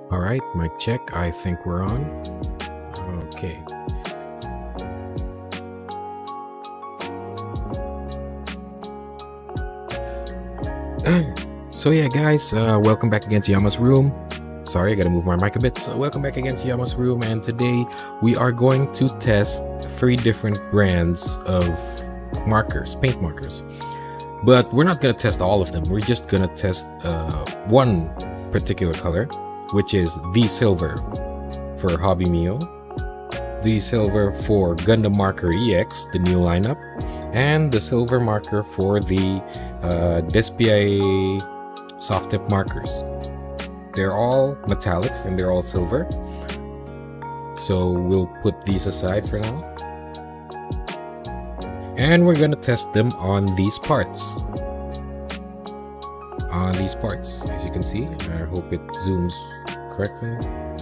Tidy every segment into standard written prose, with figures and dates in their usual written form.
All right, mic check. I think we're on. Okay. So yeah, guys, welcome back again to Yama's room. Sorry, I gotta move my mic a bit. So welcome back again to Yama's room, and today we are going to test 3 different brands of markers, paint markers. But we're not gonna test all of them. We're just gonna test one particular color, which is the silver for Hobby Mio, the silver for Gundam Marker EX, the new lineup, and the silver marker for the Dspiae soft tip markers. They're all metallics and they're all silver, so we'll put these aside for now. And we're gonna test them on these parts. As you can see. I hope it zooms correctly.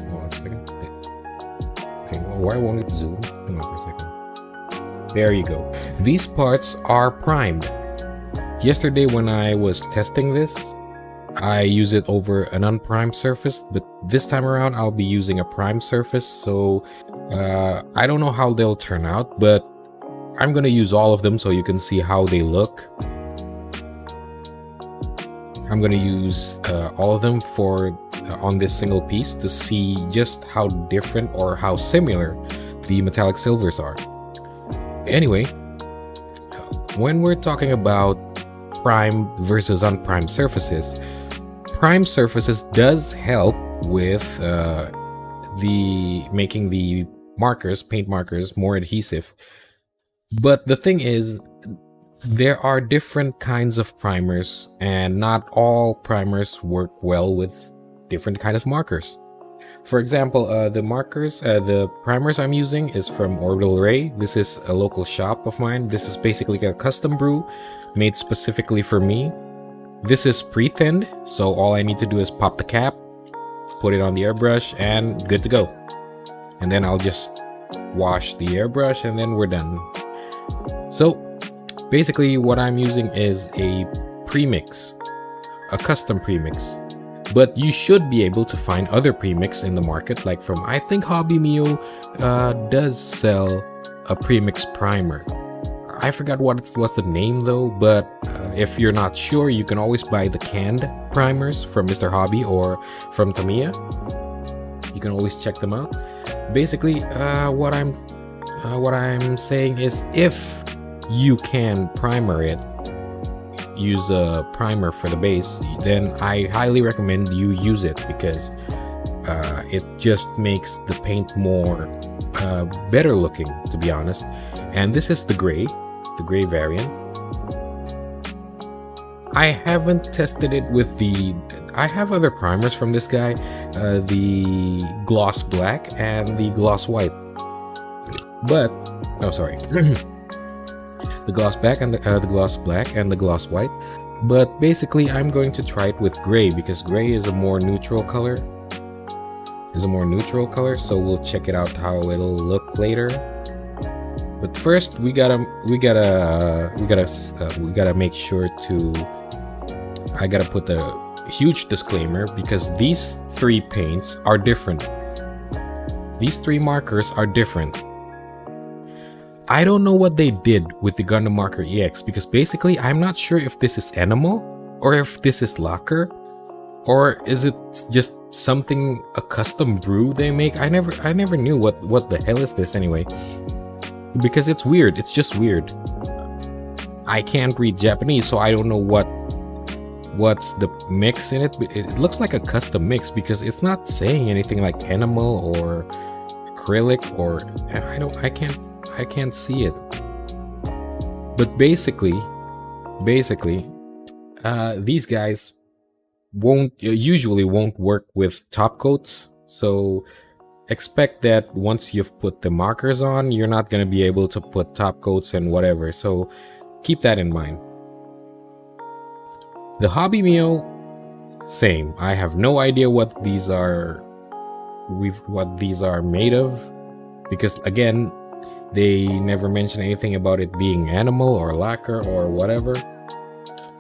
Hold on a second. Okay, well, why won't it zoom? Hang on for a second. There you go. These parts are primed. Yesterday when I was testing this, I use it over an unprimed surface, but this time around I'll be using a primed surface, so I don't know how they'll turn out, but I'm gonna use all of them so you can see how they look. I'm gonna use all of them for on this single piece to see just how different or how similar the metallic silvers are. Anyway, when we're talking about primed versus unprimed surfaces, primed surfaces does help with making the markers, paint markers, more adhesive. But the thing is, there are different kinds of primers, and not all primers work well with different kinds of markers. For example, the primers I'm using is from Orbital Ray. This is a local shop of mine. This is basically a custom brew made specifically for me. This is pre-thinned, so all I need to do is pop the cap, put it on the airbrush, and good to go. And then I'll just wash the airbrush and then we're done. So basically what I'm using is a premix, a custom premix. But you should be able to find other premix in the market, like from, I think Hobby Mio does sell a premix primer. I forgot what's the name though, but if you're not sure, you can always buy the canned primers from Mr. Hobby or from Tamiya. You can always check them out. Basically, what I'm saying is, if you can primer it, use a primer for the base, then I highly recommend you use it, because it just makes the paint more better looking, to be honest. And this is the gray variant. I haven't tested it with I have other primers from this guy, the gloss black and the gloss white, but the gloss black and the gloss black and the gloss white. But basically I'm going to try it with gray, because gray is a more neutral color. So we'll check it out how it'll look later. But first we gotta make sure to. I gotta put a huge disclaimer, because these 3 paints are different. These 3 markers are different. I don't know what they did with the Gundam Marker EX, because basically I'm not sure if this is enamel or if this is lacquer, or is it just something, a custom brew they make. I never knew what the hell is this anyway, because it's weird. It's just weird. I can't read Japanese, so I don't know what's the mix in it. It looks like a custom mix, because it's not saying anything like enamel or acrylic, or I can't see it. But basically these guys usually won't work with top coats, so expect that once you've put the markers on, you're not going to be able to put top coats and whatever, so keep that in mind. The Hobby Mio, same. I have no idea what these are made of, because again, they never mention anything about it being animal or lacquer or whatever.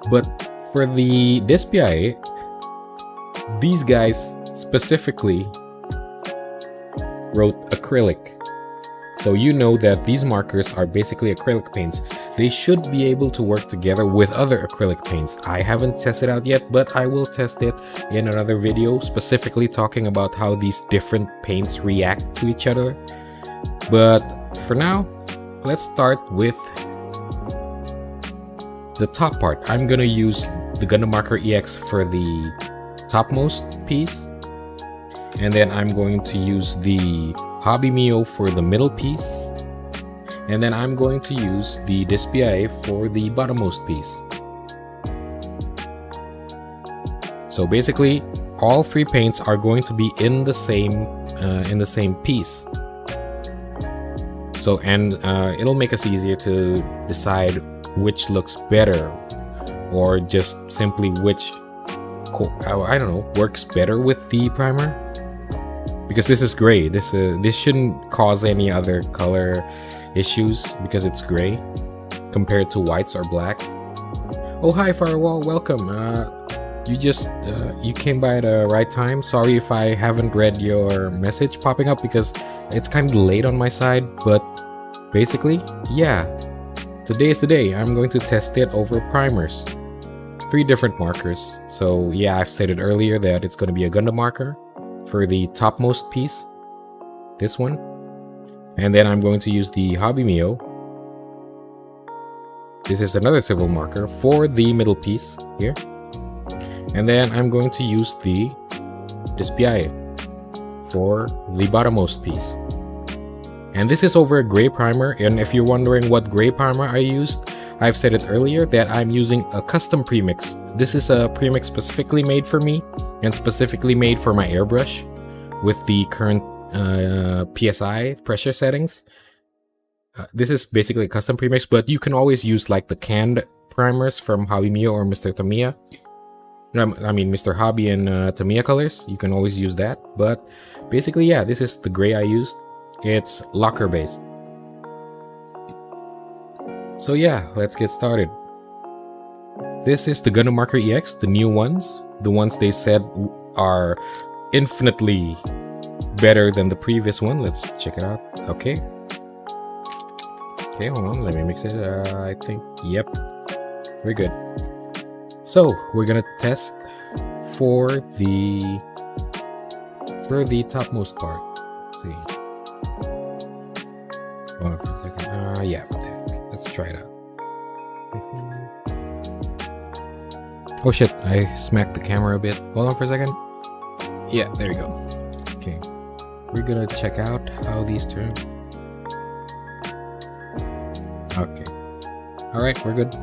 But for the Dspiae, these guys specifically wrote acrylic. So you know that these markers are basically acrylic paints. They should be able to work together with other acrylic paints. I haven't tested out yet, but I will test it in another video, specifically talking about how these different paints react to each other. But for now, let's start with the top part. I'm gonna use the Gundam Marker EX for the topmost piece, and then I'm going to use the Hobby Mio for the middle piece, and then I'm going to use the Dspiae for the bottommost piece. So basically, all three paints are going to be in the same piece. So it'll make us easier to decide which looks better, or just simply which I don't know, works better with the primer. Because this is gray, this shouldn't cause any other color issues because it's gray compared to whites or blacks. Oh, hi Firewall, welcome. You came by at the right time. Sorry if I haven't read your message popping up because it's kind of late on my side, but basically, yeah, today is the day. I'm going to test it over primers. 3 different markers. So yeah, I've said it earlier that it's going to be a Gundam marker for the topmost piece, this one, and then I'm going to use the Hobby Mio. This is another civil marker for the middle piece here, and then I'm going to use the Dspiae for the bottommost piece. And this is over a gray primer, and if you're wondering what gray primer I used, I've said it earlier that I'm using a custom premix. This is a premix specifically made for me and specifically made for my airbrush with the current PSI pressure settings. This is basically a custom premix, but you can always use like the canned primers from Hobby Mio or Mr. Tamiya. I mean Mr. Hobby and Tamiya colors. You can always use that. But basically, yeah, this is the gray I used. It's lacquer based. So yeah, let's get started. This is the Gundam Marker EX, the new ones. The ones they said are infinitely better than the previous one. Let's check it out. Okay. Okay, hold on, let me mix it. I think, yep, we're good. So we're gonna test for the topmost part. Let's see. Hold on for a second. Yeah, let's try it out. Oh shit, I smacked the camera a bit. Hold on for a second. Yeah, there you go. Okay, we're gonna check out how these turn. Okay. Alright, we're good.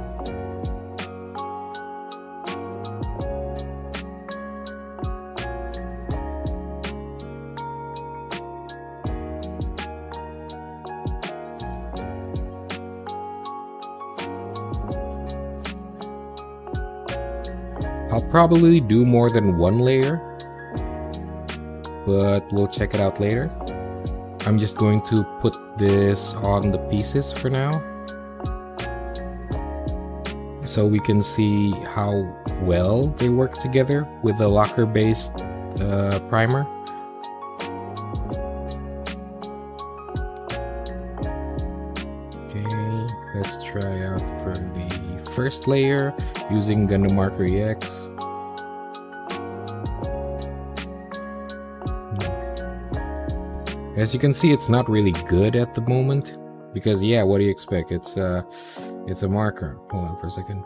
I'll probably do more than one layer, but we'll check it out later. I'm just going to put this on the pieces for now, so we can see how well they work together with the lacquer-based primer. Okay, let's try out for the first layer using Gundam Marker EX. As you can see, it's not really good at the moment because, yeah, what do you expect? It's a marker. Hold on for a second.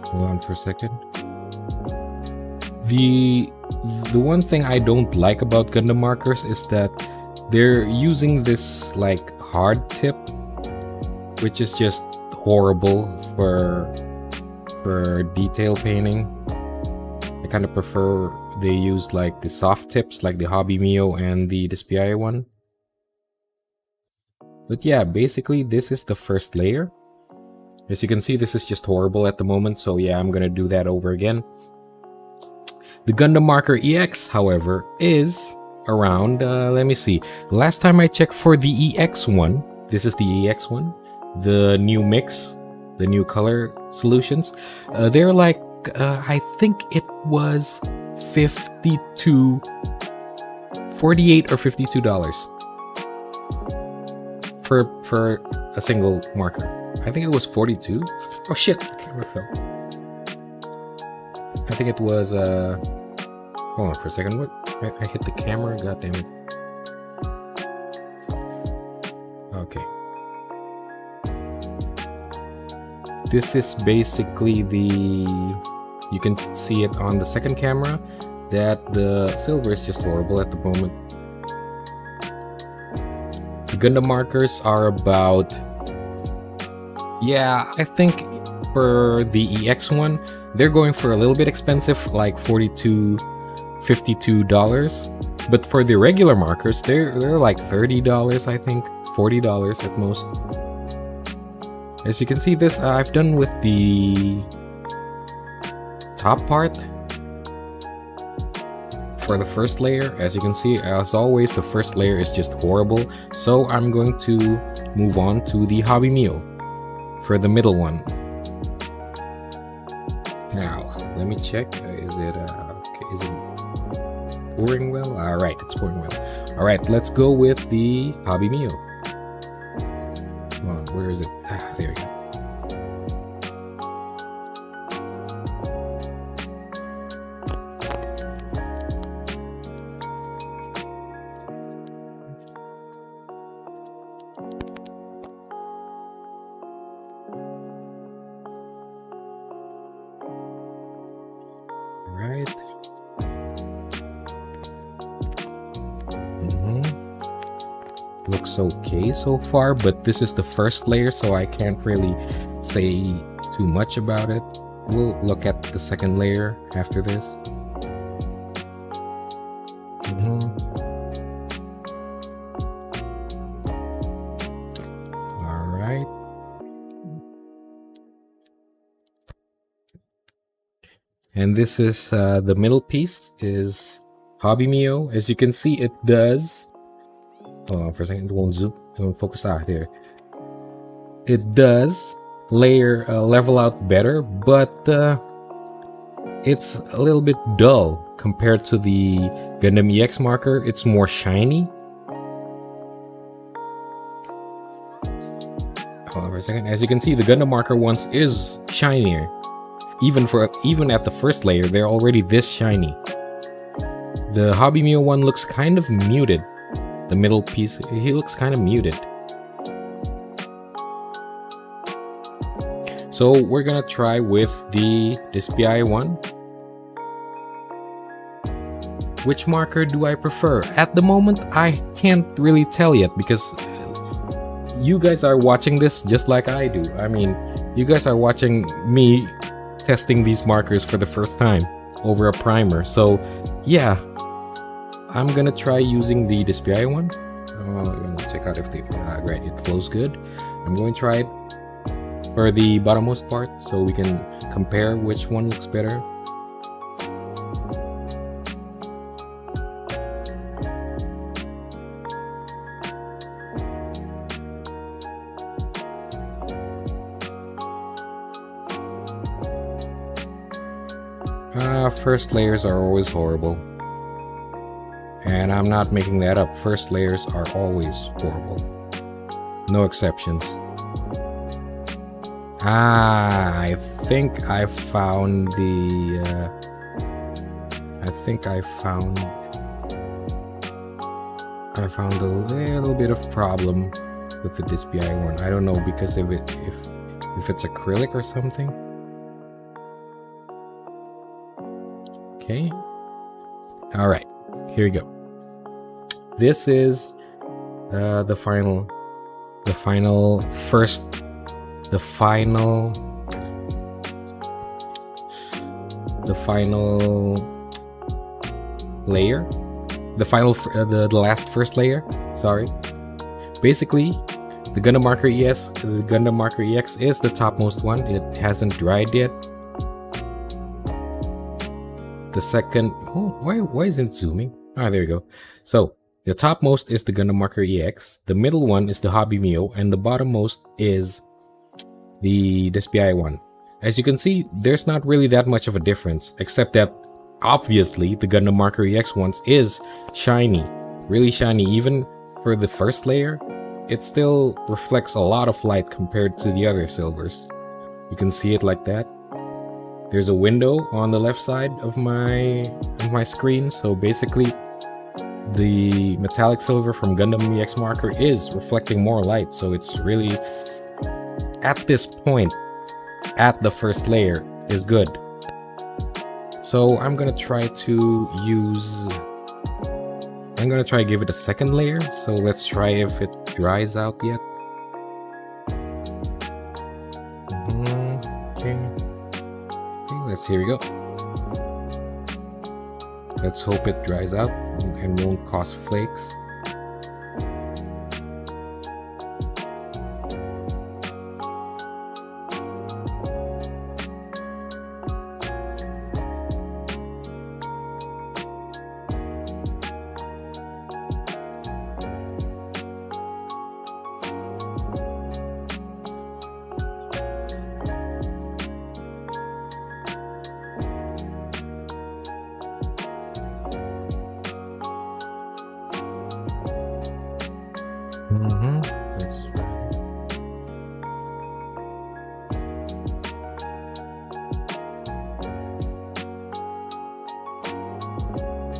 Hold on for a second. The one thing I don't like about Gundam Markers is that they're using this like hard tip, which is just horrible for detail painting. I kind of prefer they use like the soft tips like the Hobby Mio and the Dspiae one. But yeah, basically this is the first layer. As you can see, this is just horrible at the moment, so yeah, I'm gonna do that over again. The Gundam Marker EX, however, is around. Let me see. Last time I checked for the EX one, this is the EX one, the new mix, the new color solutions. They're like, I think it was 48 or $52 for a single marker. I think it was 42. Oh shit, the camera fell. I think it was hold on for a second. What? I hit the camera, god damn it. Okay. This is basically you can see it on the second camera that the silver is just horrible at the moment. The Gundam markers are about, yeah, I think for the EX one, they're going for a little bit expensive, like $52. But for the regular markers, they're like $30, I think, $40 at most. As you can see, this I've done with the top part for the first layer. As you can see, as always, the first layer is just horrible. So I'm going to move on to the Hobby Mio for the middle one. Now, let me check. Is it pouring well? All right, it's pouring well. All right, let's go with the Hobby Mio. Come on, where is it? Ah, there we go. Right. Looks okay so far, but this is the first layer, so I can't really say too much about it. We'll look at the second layer after this. All right. And this is the middle piece is Hobby Mio. As you can see, it does. Hold on for a second. It won't zoom. It won't focus out here. It does level out better, but it's a little bit dull compared to the Gundam EX marker. It's more shiny. Hold on for a second. As you can see, the Gundam marker ones is shinier. Even at the first layer, they're already this shiny. The Hobby Mio one looks kind of muted. The middle piece, he looks kind of muted. So we're gonna try with the Dspiae one. Which marker do I prefer? At the moment, I can't really tell yet because you guys are watching this just like I do. I mean, you guys are watching me testing these markers for the first time over a primer. So yeah, I'm gonna try using the Dspiae one. I'm gonna check out if they right, it flows good. I'm going to try it for the bottommost part so we can compare which one looks better. First layers are always horrible. And I'm not making that up. First layers are always horrible. No exceptions. I think I found the... I found a little bit of problem with the Dspiae one. I don't know because if it's acrylic or something. Okay. All right. Here we go. This is the final layer, the last first layer. Sorry. Basically, the Gundam Marker EX, the Gundam Marker EX is the topmost one. It hasn't dried yet. The second, oh, why isn't it zooming? Ah, there you go. So the topmost is the Gundam Marker EX, the middle one is the Hobby Mio, and the bottommost is the Dspiae one. As you can see, there's not really that much of a difference, except that obviously the Gundam Marker EX one is shiny, really shiny. Even for the first layer, it still reflects a lot of light compared to the other silvers. You can see it like that. There's a window on the left side of my screen, so basically the metallic silver from Gundam EX Marker is reflecting more light, so it's really, at this point, at the first layer, is good. So I'm gonna try to give it a second layer, so let's try if it dries out yet. Here we go. Let's hope it dries out and won't cause flakes.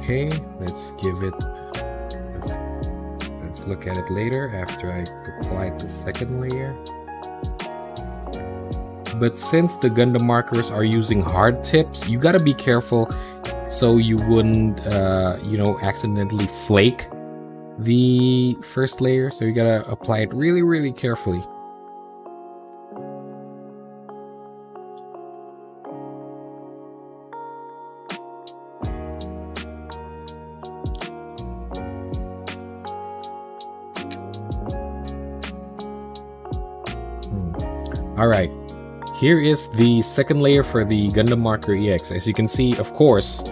Okay, let's look at it later after I applied the second layer. But since the Gundam markers are using hard tips, you gotta be careful so you wouldn't, accidentally flake the first layer. So you gotta apply it really, really carefully. Alright, here is the second layer for the Gundam Marker EX. As you can see, of course,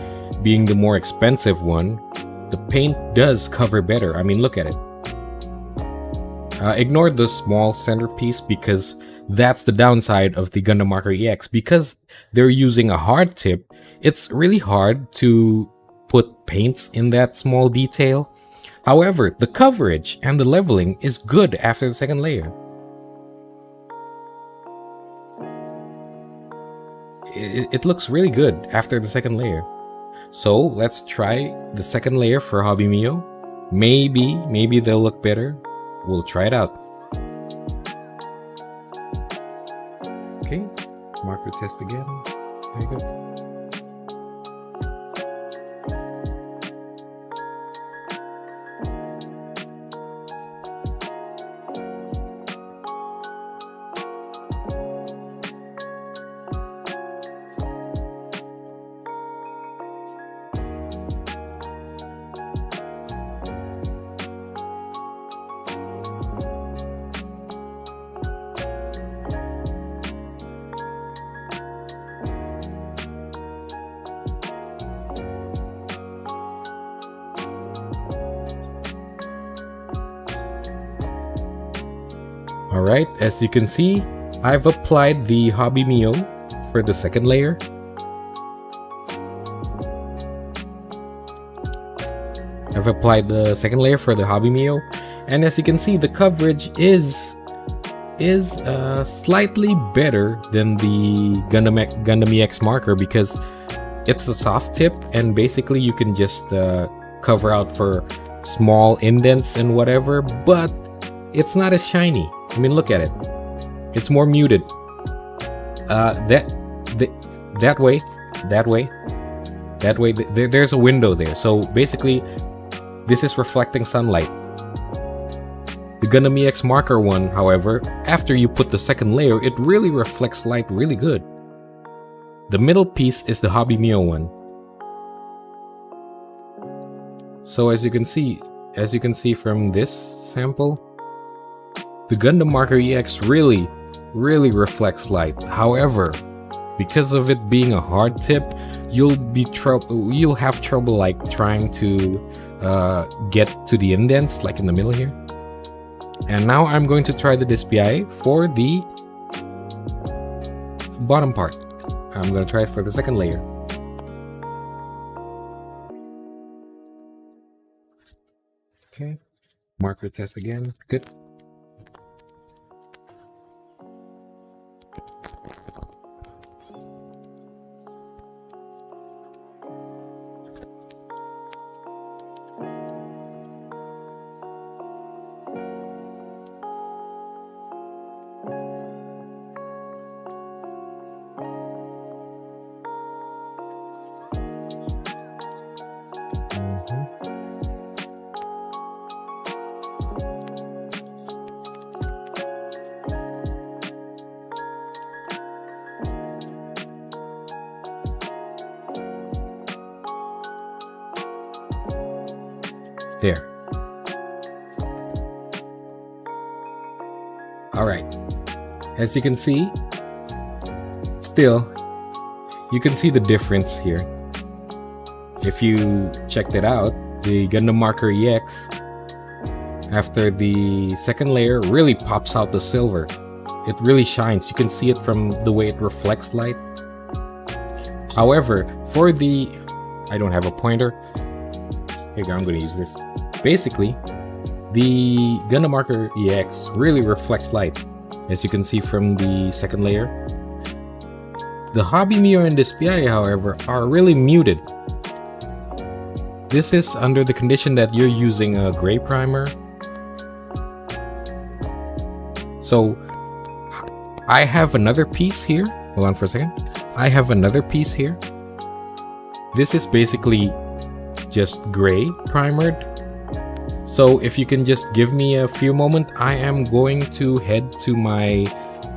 being the more expensive one, the paint does cover better. I mean, look at it. Ignore the small centerpiece because that's the downside of the Gundam Marker EX. Because they're using a hard tip, it's really hard to put paints in that small detail. However, the coverage and the leveling is good after the second layer. It looks really good after the second layer. So let's try the second layer for Hobby Mio. Maybe they'll look better. We'll try it out. Okay, marker test again. There you go. Alright, as you can see, I've applied the Hobby Mio for the second layer. I've applied the second layer for the Hobby Mio, and as you can see, the coverage is slightly better than the Gundam EX marker because it's a soft tip, and basically you can just cover out for small indents and whatever, but it's not as shiny. I mean, look at it. It's more muted. That way. There's a window there. So basically, this is reflecting sunlight. The Gundam EX marker one, however, after you put the second layer, it really reflects light really good. The middle piece is the Hobby Mio one. So as you can see from this sample, the Gundam Marker EX really reflects light. However, because of it being a hard tip, you'll have trouble like trying to get to the indents like in the middle here. And now I'm going to try the Dspiae for the bottom part. I'm going to try it for the second layer. Okay, marker test again. Good. There. All right. As you can see, still, you can see the difference here. If you checked it out, the Gundam Marker EX, after the second layer, really pops out the silver. It really shines. You can see it from the way it reflects light. However, for the... I don't have a pointer. Here, I'm going to use this. Basically, the Gundam Marker EX really reflects light, as you can see from the second layer. The Hobby Mio and Dspiae, however, are really muted. This is under the condition that you're using a gray primer. So, I have another piece here. Hold on for a second. I have another piece here. This is basically just gray primered. So if you can just give me a few moments, I am going to head to my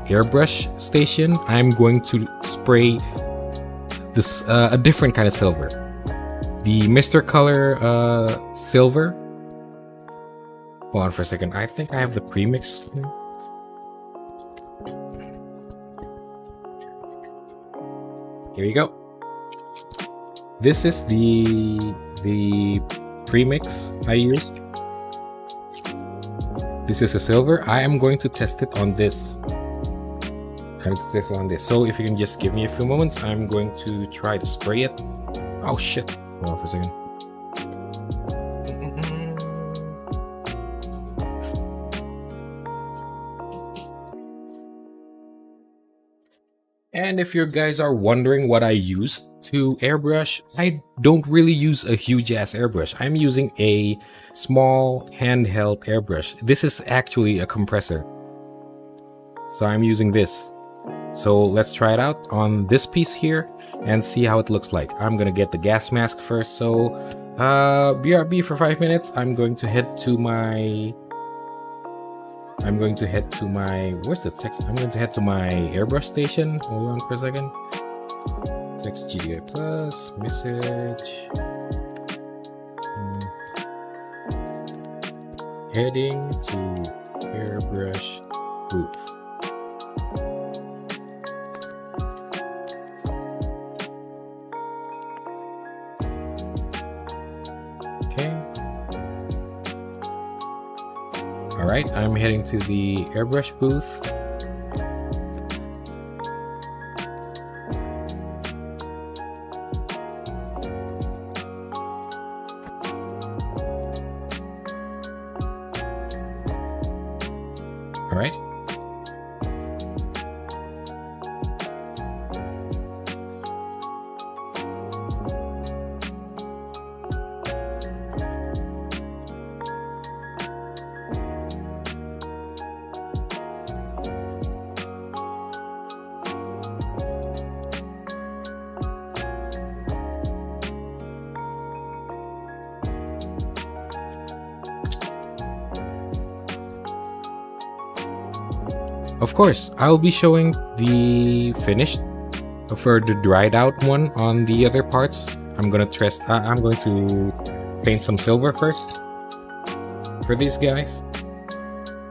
airbrush station. I'm going to spray this a different kind of silver, the Mister Color silver. Hold on for a second. I think I have the premix here. Here you go. This is the premix I used. This is a silver. I am going to test it on this. So if you can just give me a few moments, I'm going to try to spray it. Oh shit. Hold on for a second. And if you guys are wondering what I used to airbrush, I don't really use a huge ass airbrush. I'm using a small handheld airbrush. This is actually a compressor. So I'm using this. So let's try it out on this piece here and see how it looks like. I'm gonna get the gas mask first. So BRB for 5 minutes. I'm going to head to my... where's the text? I'm going to head to my airbrush station. Hold on for a second. Text GDI plus, message. Heading to airbrush booth. Okay. Alright, I'm heading to the airbrush booth. Alright. Of course, I'll be showing the finished for the dried out one on the other parts. I'm going to paint some silver first for these guys.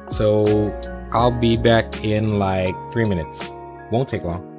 So I'll be back in like 3 minutes. Won't take long.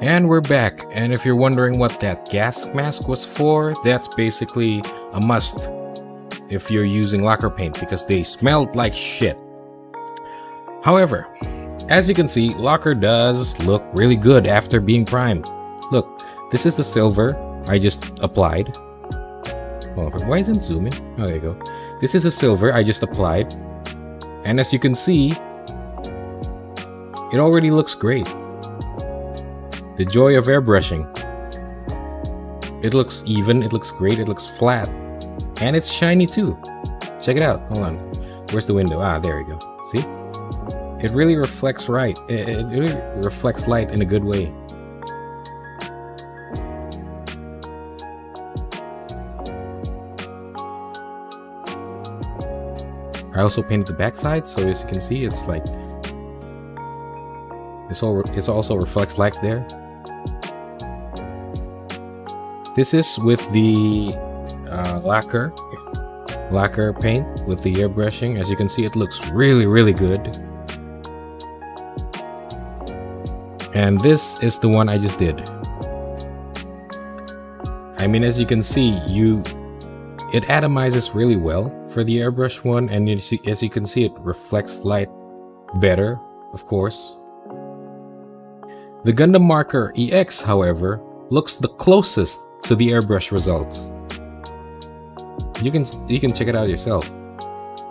And we're back, and if you're wondering what that gas mask was for, that's basically a must if you're using lacquer paint because they smelled like shit. However, as you can see, lacquer does look really good after being primed. Look, this is the silver I just applied. Well, why isn't it zooming? Oh, there you go. This is the silver I just applied, and as you can see, it already looks great. The joy of airbrushing. It looks even, it looks great, it looks flat. And it's shiny too. Check it out. Hold on. Where's the window? Ah, there we go. See? It really reflects right. It really reflects light in a good way. I also painted the backside, so as you can see, it's like it also reflects light there. This is with the lacquer paint with the airbrushing. As you can see, it looks really good. And this is the one I just did. I mean, as you can see, it atomizes really well for the airbrush one, and as you can see, it reflects light better, of course. The Gundam Marker EX, however, looks the closest to the airbrush results. You can check it out yourself.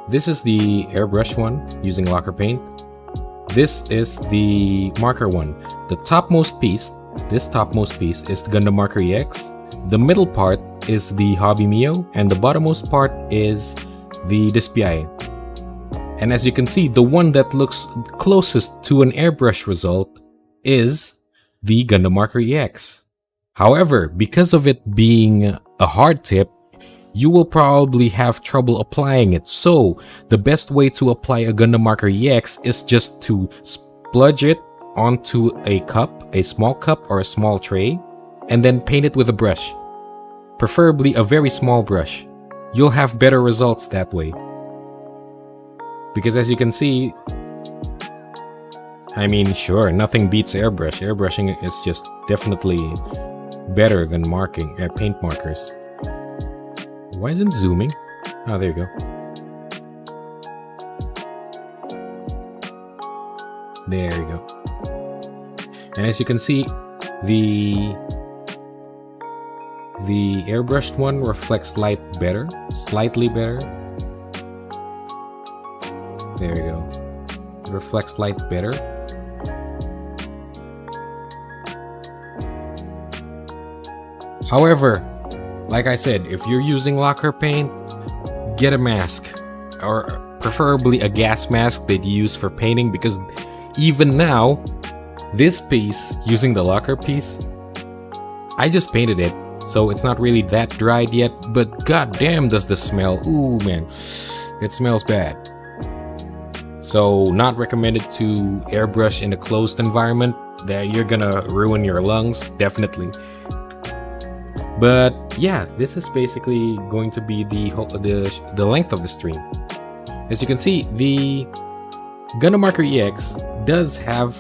This is the airbrush one using lacquer paint. This is the marker one. The topmost piece, this topmost piece is the Gundam Marker EX. The middle part is the Hobby Mio, and the bottommost part is the Dspiae. And as you can see, the one that looks closest to an airbrush result is the Gundam Marker EX. However, because of it being a hard tip, you will probably have trouble applying it. So the best way to apply a Gundam Marker EX is just to spludge it onto a cup, a small cup or a small tray, and then paint it with a brush. Preferably a very small brush. You'll have better results that way. Because as you can see, I mean, sure, nothing beats airbrush. Airbrushing is just definitely better than paint markers. Why isn't it zooming? Oh, there you go. There you go. And as you can see, the airbrushed one reflects light better, slightly better. There you go. It reflects light better. However, like I said, if you're using lacquer paint, get a mask, or preferably a gas mask that you use for painting, because even now, this piece, using the lacquer piece, I just painted it, so it's not really that dried yet, but goddamn does the smell. Ooh man, it smells bad. So not recommended to airbrush in a closed environment, that you're gonna ruin your lungs, definitely. But yeah, this is basically going to be the length of the stream. As you can see, the Gundam Marker EX does have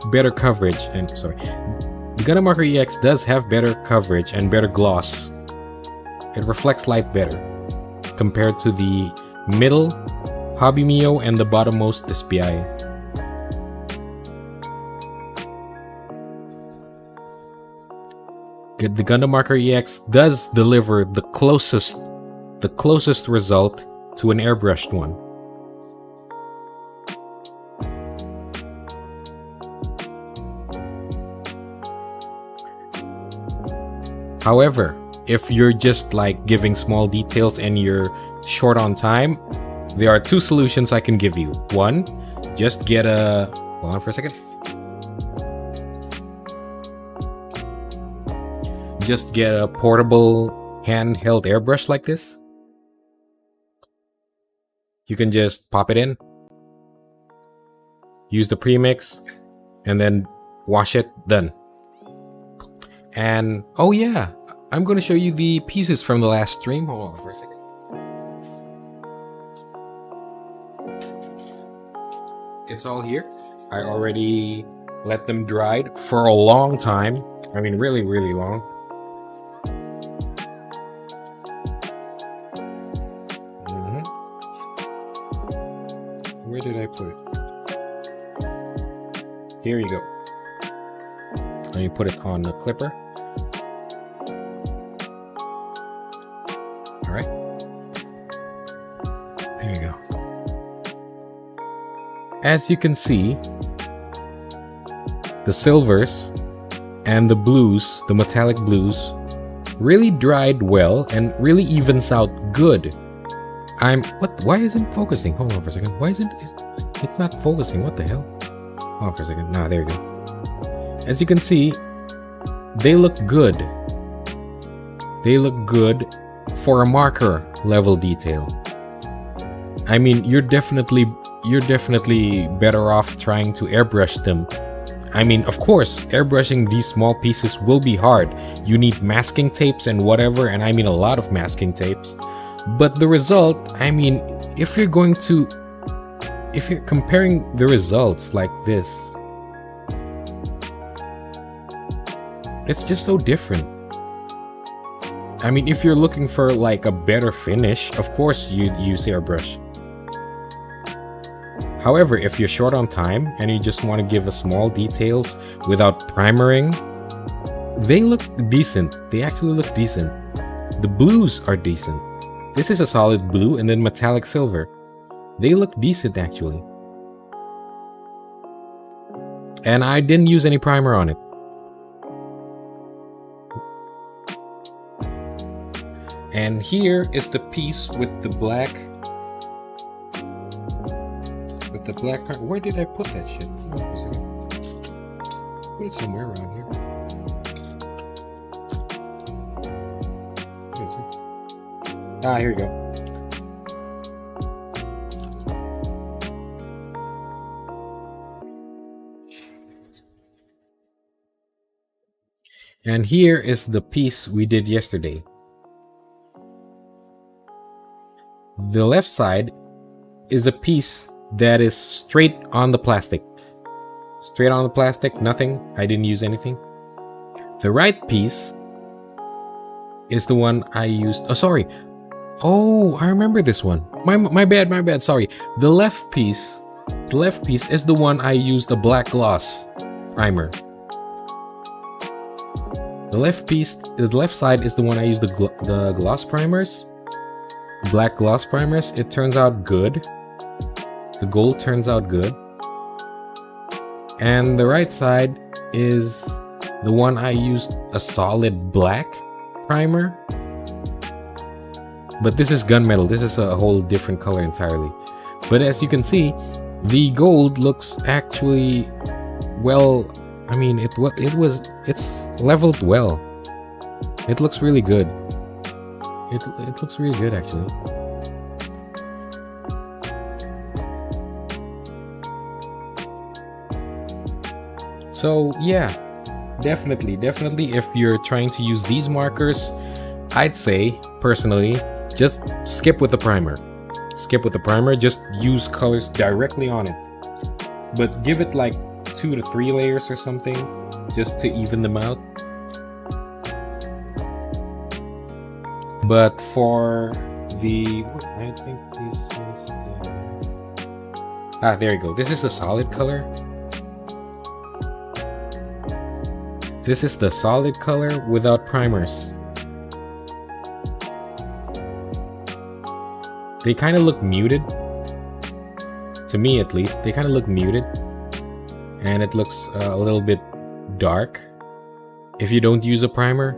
better coverage, and the Gundam Marker EX does have better coverage and better gloss. It reflects light better compared to the middle Hobby Mio and the bottommost Dspiae. The Gundam Marker EX does deliver the closest result to an airbrushed one. However, if you're just like giving small details and you're short on time, there are two solutions I can give you. One, just get a... Hold on for a second. Just get a portable handheld airbrush like this. You can just pop it in, use the premix, and then wash it, done. And oh yeah, I'm going to show you the pieces from the last stream. Hold on for a second. It's all here. I already let them dry for a long time. I mean, really, really long. Where did I put it? Here you go. Now you put it on the clipper. All right. There you go. As you can see, the silvers and the blues, the metallic blues, really dried well and really evens out good. Why isn't it focusing? Hold on for a second. Why isn't it's not focusing? What the hell? Hold on for a second. Nah, there you go. As you can see, they look good. They look good for a marker level detail. I mean, you're definitely better off trying to airbrush them. I mean, of course, airbrushing these small pieces will be hard. You need masking tapes and whatever, and I mean a lot of masking tapes. But the result, I mean, if you're comparing the results like this, it's just so different. I mean, if you're looking for like a better finish, of course you'd use airbrush. However, if you're short on time and you just want to give a small details without primering, they look decent. They actually look decent. The blues are decent. This is a solid blue and then metallic silver. They look decent actually. And I didn't use any primer on it. And here is the piece with the black. With the black part. Where did I put that shit? Hold on for a second. Put it somewhere around here. Where is it? Ah, here we go. And here is the piece we did yesterday. The left side is a piece that is straight on the plastic. Straight on the plastic, nothing. I didn't use anything. The right piece is the one I used. Oh, sorry. Oh, I remember this one. My bad, sorry. The left piece is the one I used a black gloss primer. The left side is the one I used the gloss primers. Black gloss primers. It turns out good. The gold turns out good. And the right side is the one I used a solid black primer. But this is gunmetal. This is a whole different color entirely. But as you can see, the gold looks actually well. I mean, it's leveled well. It looks really good. It looks really good actually. So yeah, definitely if you're trying to use these markers, I'd say personally just skip with the primer. Skip with the primer, just use colors directly on it. But give it like 2 to 3 layers or something just to even them out. But for the, I think this is the, there you go. This is the solid color. This is the solid color without primers. They kind of look muted. To me at least, they kind of look muted. And it looks a little bit dark if you don't use a primer.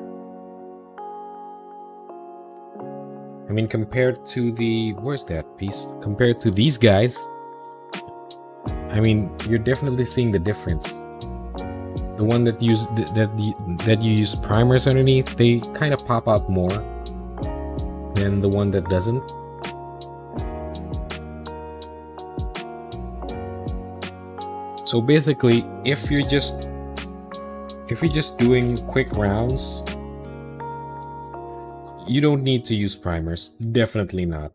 I mean, compared to the, where's that piece? Compared to these guys, I mean, you're definitely seeing the difference. The one that you use primers underneath, they kind of pop out more than the one that doesn't. So basically, if you're just doing quick rounds, you don't need to use primers. Definitely not.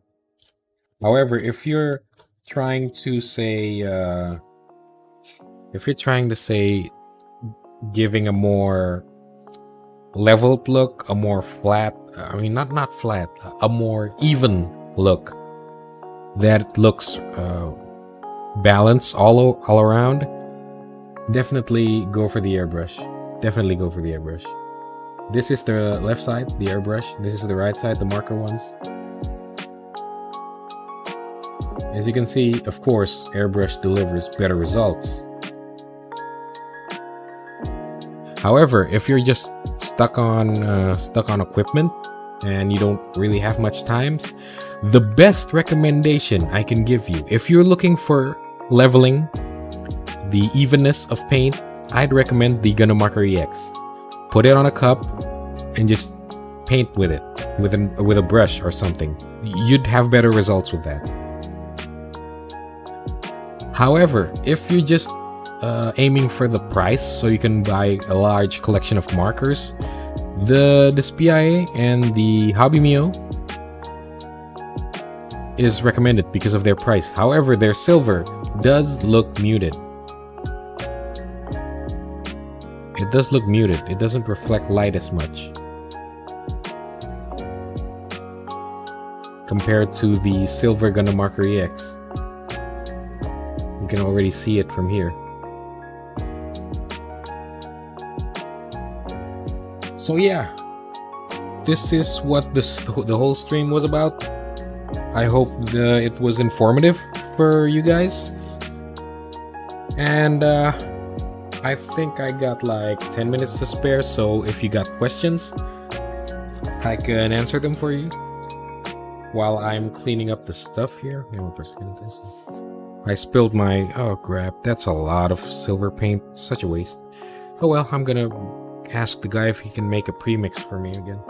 However, if you're trying to say If you're trying to say giving a more leveled look, a more flat, I mean not flat, a more even look that looks balanced all around, definitely go for the airbrush. Definitely go for the airbrush. This is the left side, the airbrush. This is the right side, the marker ones. As you can see, of course, airbrush delivers better results. However, if you're just stuck on equipment and you don't really have much time, the best recommendation I can give you, if you're looking for leveling, the evenness of paint, I'd recommend the Gundam Marker EX. Put it on a cup and just paint with it, with a brush or something. You'd have better results with that. However, if you're just aiming for the price so you can buy a large collection of markers, the Dspiae and the Hobby Mio is recommended because of their price. However, their silver does look muted. It does look muted. It doesn't reflect light as much compared to the silver Gundam Marker EX. You can already see it from here. So yeah, this is what the whole stream was about. I hope it was informative for you guys. And I think I got like 10 minutes to spare, so if you got questions, I can answer them for you while I'm cleaning up the stuff here. I spilled my... oh crap, that's a lot of silver paint. Such a waste. Oh well, I'm gonna ask the guy if he can make a premix for me again.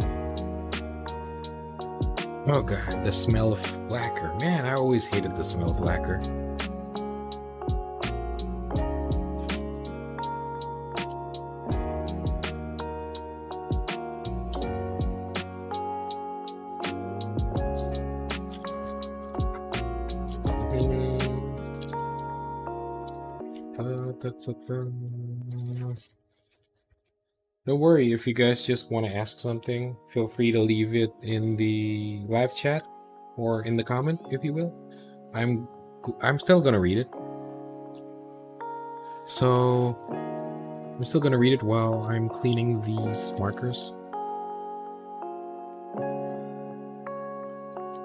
Oh god, the smell of lacquer. Man, I always hated the smell of lacquer. Don't worry, if you guys just want to ask something, feel free to leave it in the live chat or in the comment, if you will. I'm still gonna read it. So I'm still gonna read it while I'm cleaning these markers.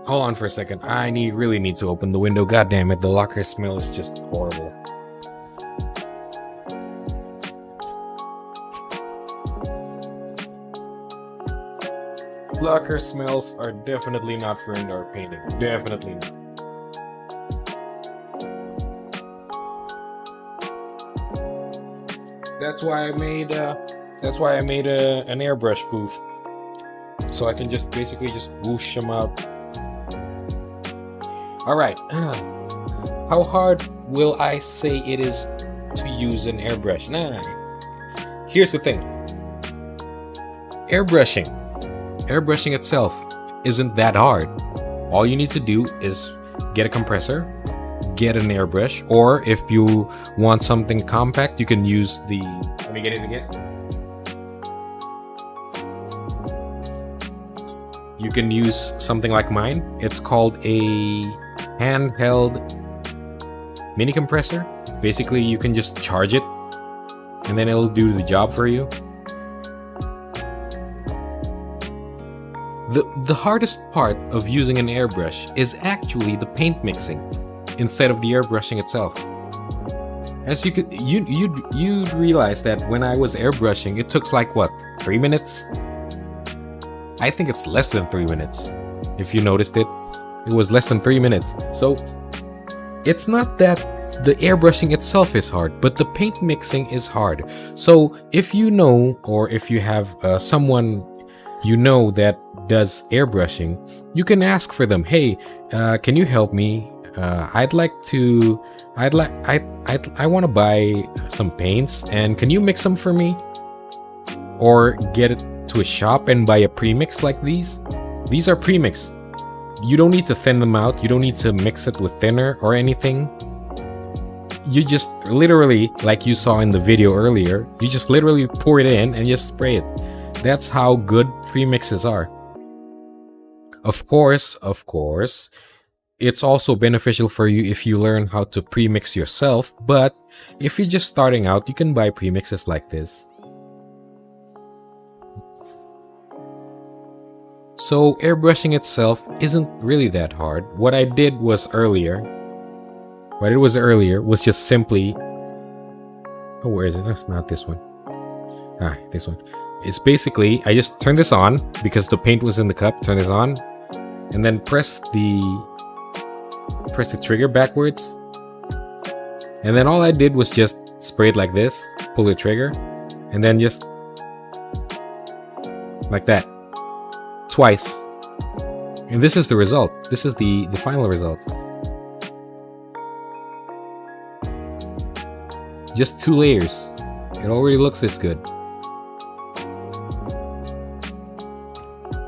Hold on for a second. I really need to open the window. God damn it, the locker smell is just horrible. Locker smells are definitely not for indoor painting. Definitely not. That's why I made an airbrush booth, so I can just basically just whoosh them out. All right. How hard will I say it is to use an airbrush? Nah. Here's the thing. Airbrushing itself isn't that hard. All you need to do is get a compressor, get an airbrush, or if you want something compact, you can use the... let me get it again. You can use something like mine. It's called a handheld mini compressor. Basically, you can just charge it, and then it'll do the job for you. The hardest part of using an airbrush is actually the paint mixing instead of the airbrushing itself. As you'd realize that when I was airbrushing, it took like what, 3 minutes? I think it's less than 3 minutes. If you noticed it, it was less than 3 minutes. So it's not that the airbrushing itself is hard, but the paint mixing is hard. So if you know, or if you have someone you know that does airbrushing, you can ask for them. Hey, can you help me? I want to buy some paints, and can you mix them for me? Or get it to a shop and buy a premix like these. These are premix. You don't need to thin them out. You don't need to mix it with thinner or anything. you just literally, like you saw in the video earlier, you just literally pour it in and just spray it. That's how good premixes are. Of course, it's also beneficial for you if you learn how to premix yourself, but if you're just starting out, you can buy premixes like this. So airbrushing itself isn't really that hard. What I did was earlier was just simply, oh, where is it? That's not this one. This one. It's basically, I just turn this on because the paint was in the cup, turn this on, and then press the trigger backwards. And then all I did was just spray it like this, pull the trigger, and then just like that. Twice. And this is the result. This is the final result. Just 2 layers. It already looks this good.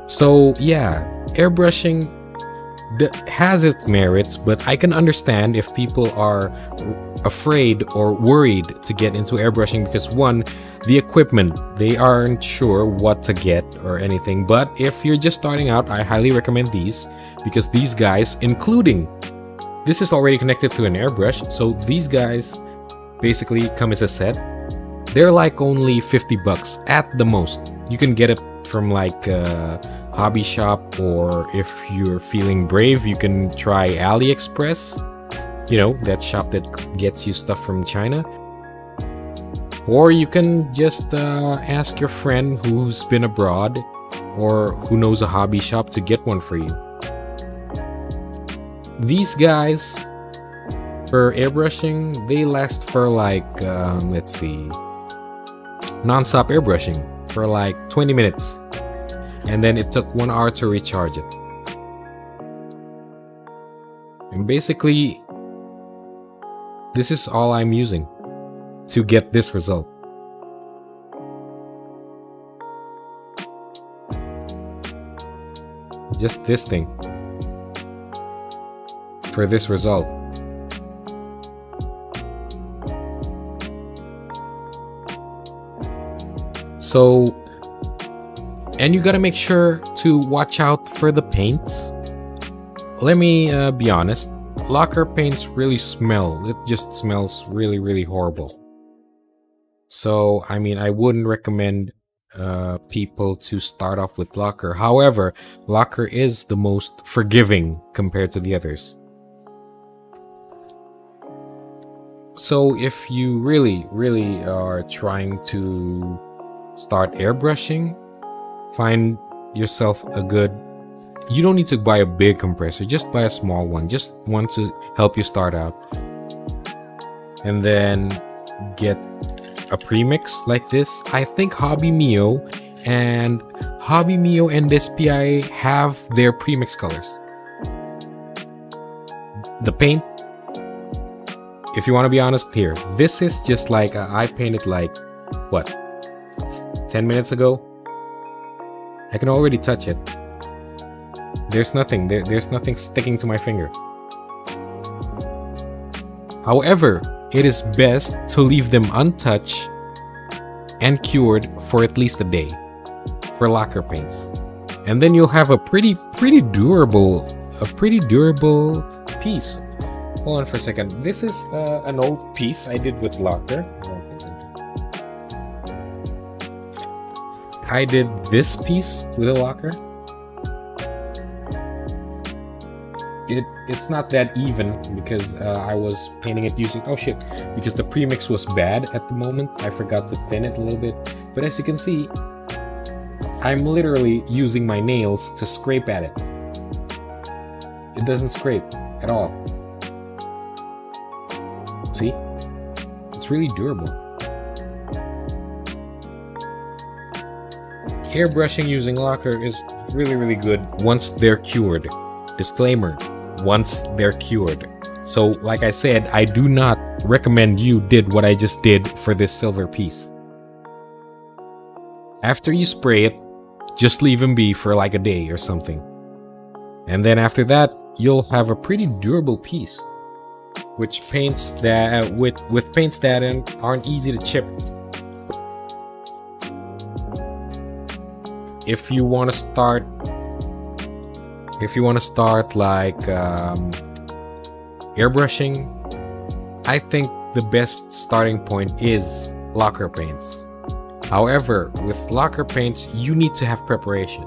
So yeah, airbrushing has its merits, but I can understand if people are afraid or worried to get into airbrushing because, one, the equipment, they aren't sure what to get or anything. But if you're just starting out, I highly recommend these because these guys, including, this is already connected to an airbrush, so these guys basically come as a set. They're like only 50 bucks at the most. You can get it from like a hobby shop, or if you're feeling brave, you can try AliExpress. You know, that shop that gets you stuff from China. Or you can just ask your friend who's been abroad or who knows a hobby shop to get one for you. These guys, for airbrushing, they last for like, let's see, non-stop airbrushing for like 20 minutes. And then it took 1 hour to recharge it. And basically, this is all I'm using to get this result. Just this thing for this result. So, and you gotta make sure to watch out for the paints. Let me be honest, lacquer paints really smell. It just smells really, really horrible. So, I mean, I wouldn't recommend people to start off with lacquer. However, lacquer is the most forgiving compared to the others. So if you really, really are trying to start airbrushing, find yourself a good, you don't need to buy a big compressor, just buy a small one, just one to help you start out. And then get a premix like this. I think Hobby Mio and Dspiae have their premix colors. The paint, if you want to be honest, here, this is just like I painted like what, 10 minutes ago. I can already touch it. There's nothing there's nothing sticking to my finger. However, it is best to leave them untouched and cured for at least a day for lacquer paints, and then you'll have a pretty durable piece. Hold on for a second. This is an old piece I did with lacquer. I did this piece with a lacquer. It's not that even because I was painting it using, oh shit, because the premix was bad at the moment. I forgot to thin it a little bit. But as you can see, I'm literally using my nails to scrape at it. It doesn't scrape at all. See? It's really durable. Airbrushing using lacquer is really good once they're cured. Disclaimer, once they're cured. So like I said, I do not recommend you did what I just did for this silver piece. After you spray it, just leave them be for like a day or something. And then after that, you'll have a pretty durable piece. which paints that with paints that aren't easy to chip. If you want to start like airbrushing, I think the best starting point is lacquer paints. However, with lacquer paints, you need to have preparation.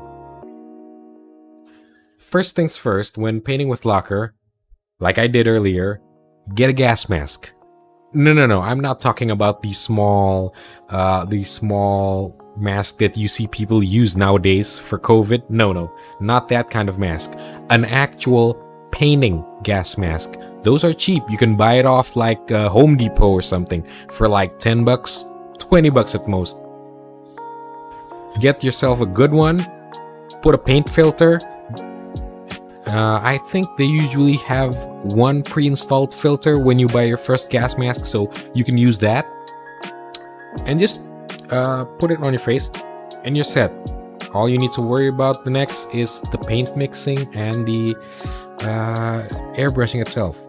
First things first, when painting with lacquer, like I did earlier, get a gas mask. No, I'm not talking about these small masks that you see people use nowadays for COVID. No, not that kind of mask. An actual painting gas mask. Those are cheap. You can buy it off like Home Depot or something for like 10 bucks, 20 bucks at most. Get yourself a good one. Put a paint filter. I think they usually have one pre-installed filter when you buy your first gas mask, so you can use that. And just put it on your face and you're set. All you need to worry about the next is the paint mixing and the airbrushing itself.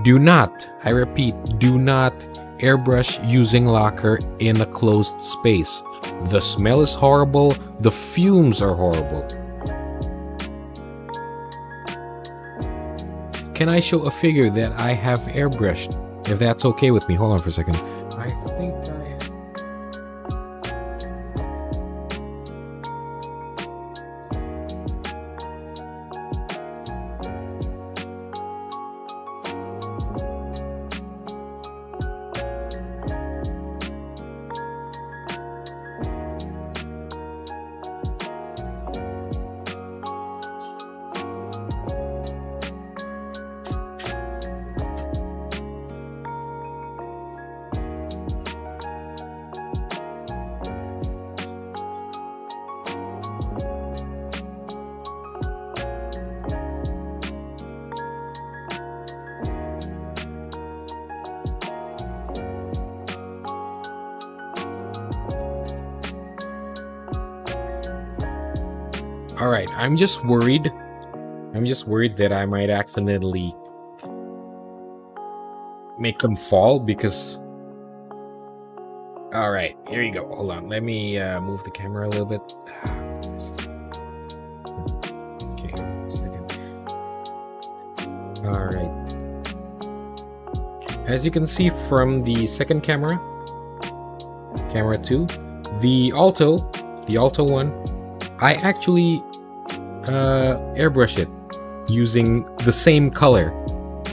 Do not, I repeat, do not airbrush using lacquer in a closed space. The smell is horrible, the fumes are horrible. Can I show a figure that I have airbrushed? If that's okay with me. Hold on for a second. I think Alright, I'm just worried that I might accidentally make them fall because... Alright, here you go. Hold on, let me move the camera a little bit. Okay, a second. Alright. As you can see from the second camera, camera 2, the Alto one, I actually airbrush it using the same color.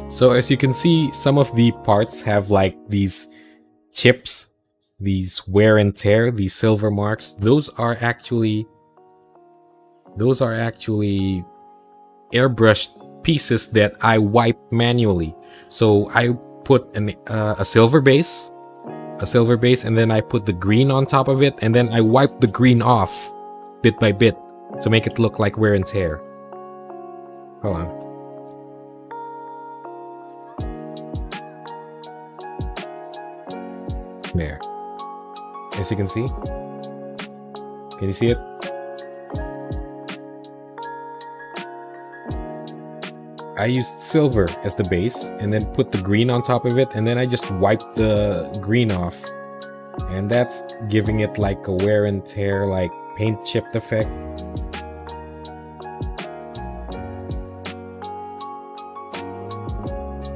So as you can see, some of the parts have like these chips, these wear and tear, these silver marks. Those are actually airbrushed pieces that I wipe manually. So I put a silver base, and then I put the green on top of it, and then I wipe the green off bit by bit to make it look like wear and tear. Hold on. There. As you can see. Can you see it? I used silver as the base and then put the green on top of it, and then I just wiped the green off. And that's giving it like a wear and tear, like paint chipped effect.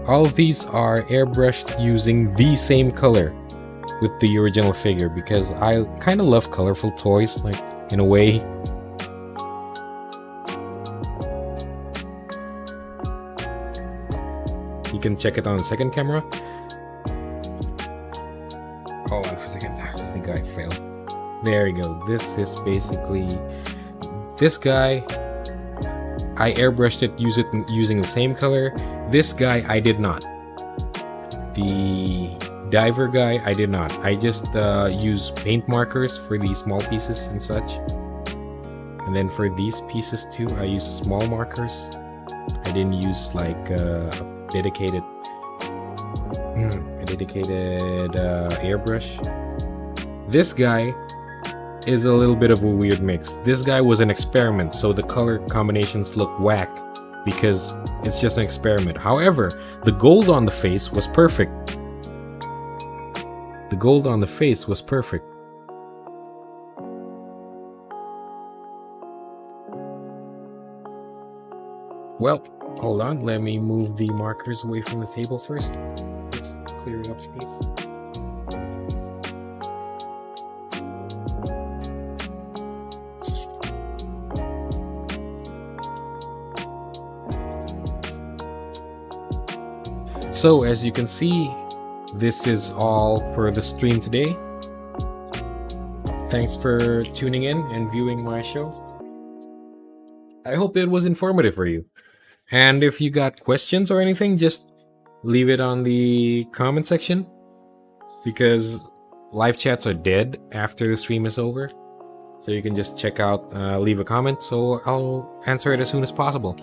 All of these are airbrushed using the same color with the original figure because I kind of love colorful toys, like in a way. You can check it on the second camera. Hold on for a second. I think I failed. There you go. This is basically this guy. I airbrushed it using the same color. This guy I did not. The diver guy I did not. I just use paint markers for these small pieces and such. And then for these pieces too, I use small markers. I didn't use like a dedicated airbrush. This guy is a little bit of a weird mix. This guy was an experiment, so the color combinations look whack. because it's just an experiment. However, the gold on the face was perfect. The gold on the face was perfect. Well, hold on, let me move the markers away from the table first. Just clearing up space. So as you can see, this is all for the stream today. Thanks for tuning in and viewing my show. I hope it was informative for you. And if you got questions or anything, just leave it on the comment section, because live chats are dead after the stream is over. So you can just check out, leave a comment, so I'll answer it as soon as possible.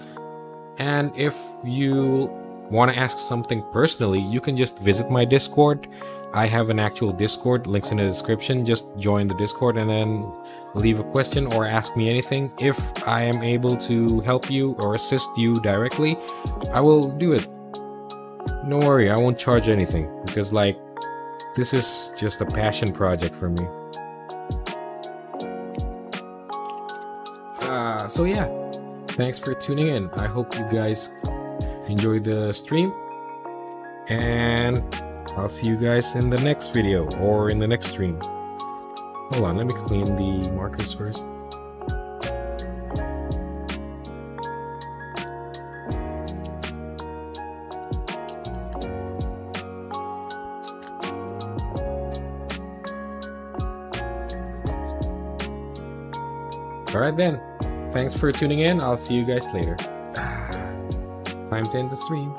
And if you want to ask something personally, you can just visit my Discord. I have an actual Discord, links in the description. Just join the Discord and then leave a question or ask me anything. If I am able to help you or assist you directly, I will do it. Don't worry, I won't charge anything, because like, this is just a passion project for me. So yeah, thanks for tuning in. I hope you guys enjoy the stream, and I'll see you guys in the next video or in the next stream. Hold on, let me clean the markers first. Alright then, thanks for tuning in. I'll see you guys later. Time to end the stream.